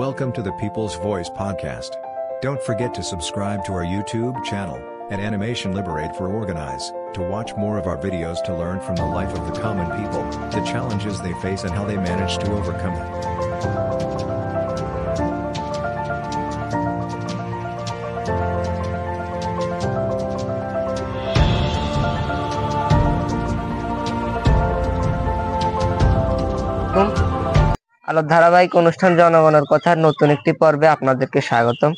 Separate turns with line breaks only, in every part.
Welcome to the People's Voice podcast. Don't forget to subscribe to our YouTube channel at Animation Liberate for Organize to watch more of our videos to learn from the life of the common people, the challenges they face and how they manage to overcome them.
আলো ধারাবাহিক অনুষ্ঠান জনগণের কথার নতুন একটি পর্বে আপনাদেরকে স্বাগতম।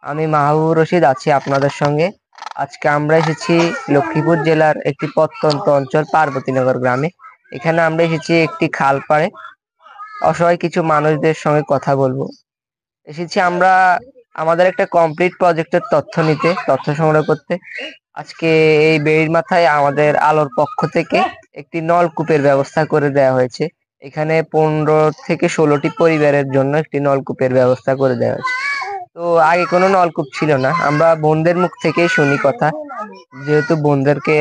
আমি মাহবুব রশিদ আছি আপনাদের সঙ্গে। আজকে আমরা এসেছি লক্ষ্মীপুর জেলার একটি প্রত্যন্ত অঞ্চল পার্বতীনগর গ্রামে। এখানে আমরা এসেছি একটি খাল পাড়ে অসহায় কিছু মানুষদের সঙ্গে কথা বলবো। এসেছি আমরা আমাদের একটা কমপ্লিট প্রজেক্টের তথ্য সংগ্রহ করতে। আজকে এই বেড়ির মাথায় আমাদের আলোর পক্ষ থেকে একটি নলকূপের ব্যবস্থা করে দেওয়া হয়েছে। এখানে 15 থেকে 16টি পরিবারের জন্য একটি নলকূপের ব্যবস্থা করে দেওয়া হয়েছে। তো আগে কোনো নলকূপ ছিল না, আমরা বোনদের মুখ থেকেই শুনি কথা। যেহেতু বোনদেরকে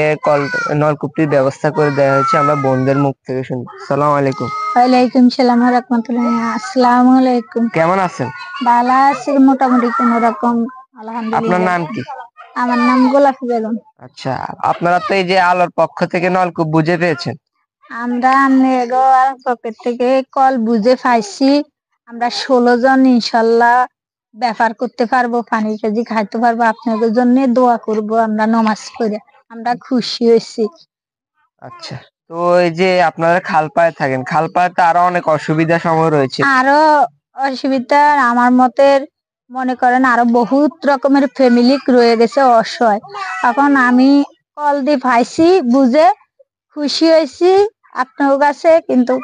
নলকূপটির ব্যবস্থা করে দেওয়া হয়েছে, আমরা বোনদের মুখ থেকে শুনি। আসসালামু আলাইকুম।
ওয়ালাইকুম সালাম ওয়া রাহমাতুল্লাহ। আসসালামু আলাইকুম।
কেমন আছেন?
ভালো আছি মোটামুটি কোন রকম, আলহামদুলিল্লাহ।
আপনার নাম কি?
আমার নাম গোলাপি বেগম।
আচ্ছা, আপনারা তো এই যে আলোর পক্ষ থেকে নলকূপ বুঝে পেয়েছেন।
আমরা পকেট থেকে কল বুঝে পাইছি। আমরা 16 জন ইনশাল্লাহ ব্যাপার করতে পারবো, পানি কাজি খাইতে পারবো। আপনাদের জন্য দোয়া করব, আমরা নামাজ পড়ে আমরা খুশি হয়েছি।
আচ্ছা, তো এই যে আপনারা খালপাড়ে থাকেন, খালপাড়ে আরো অনেক অসুবিধা সময় রয়েছে।
আরো অসুবিধা আমার মতের মনে করেন আরো বহুত রকমের ফ্যামিলি রয়ে গেছে অসহায়। এখন আমি কল দিয়ে পাইছি বুঝে খুশি হয়েছি আপনার কাছে, কিন্তু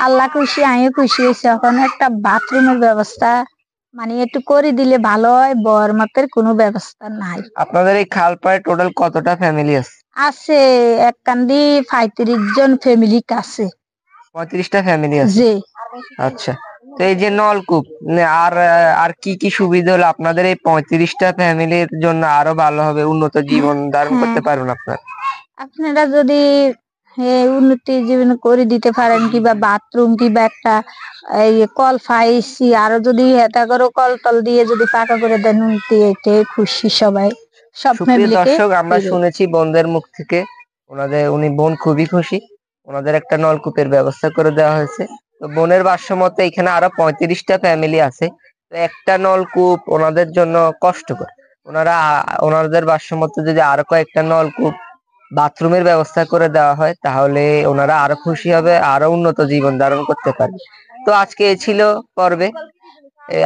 আল্লাহ খুশি, আমিও খুশি হয়েছি। এখন একটা বাথরুমের ব্যবস্থা মানে একটু করে দিলে ভালো হয়, বর মতের কোনো ব্যবস্থা নাই।
আপনাদের এই খালপাড়ে টোটাল কতটা ফ্যামিলি আছে?
আছে এক কান্দি 35 জন ফ্যামিলি আছে।
35টা ফ্যামিলি আছে।
জি।
আচ্ছা, তো এই যে নলকূপ আর আর কি কি সুবিধা হলো আপনাদের এই 35টা ফ্যামিলির জন্য আরো ভালো হবে, উন্নত জীবন ধারণ করতে পারবেন
আপনারা যদি উন্নতি জীবন করে দিতে পারেন, কিংবা বাথরুম কিংবা একটা এই কল পাইছি, আরো যদি এটা করো কল টল দিয়ে যদি পাকা করে দেন উন্নতি, এতে খুশি সবাই, সব ফ্যামিলিকে।
দর্শক, আমরা শুনেছি বোনদের মুখ থেকে, উনি বোন খুবই খুশি, ওনাদের একটা নলকূপের ব্যবস্থা করে দেওয়া হয়েছে। তো বোনের ভাষ্য মতে এখানে আরো 35টা ফ্যামিলি আছে, তো একটা নলকূপ ওনাদের জন্য কষ্টকর। ওনাদের ভাষ্য মতে যদি আরো কয়েকটা নলকূপ বাথরুমের ব্যবস্থা করে দেওয়া হয় তাহলে ওনারা আরো খুশি হবে, আরো উন্নত জীবন ধারণ করতে পারবে। তো আজকে এই ছিল পর্বে,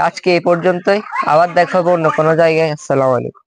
আজকে এই পর্যন্তই। আবার দেখা হবে অন্য কোনো জায়গায়। আসসালামু আলাইকুম।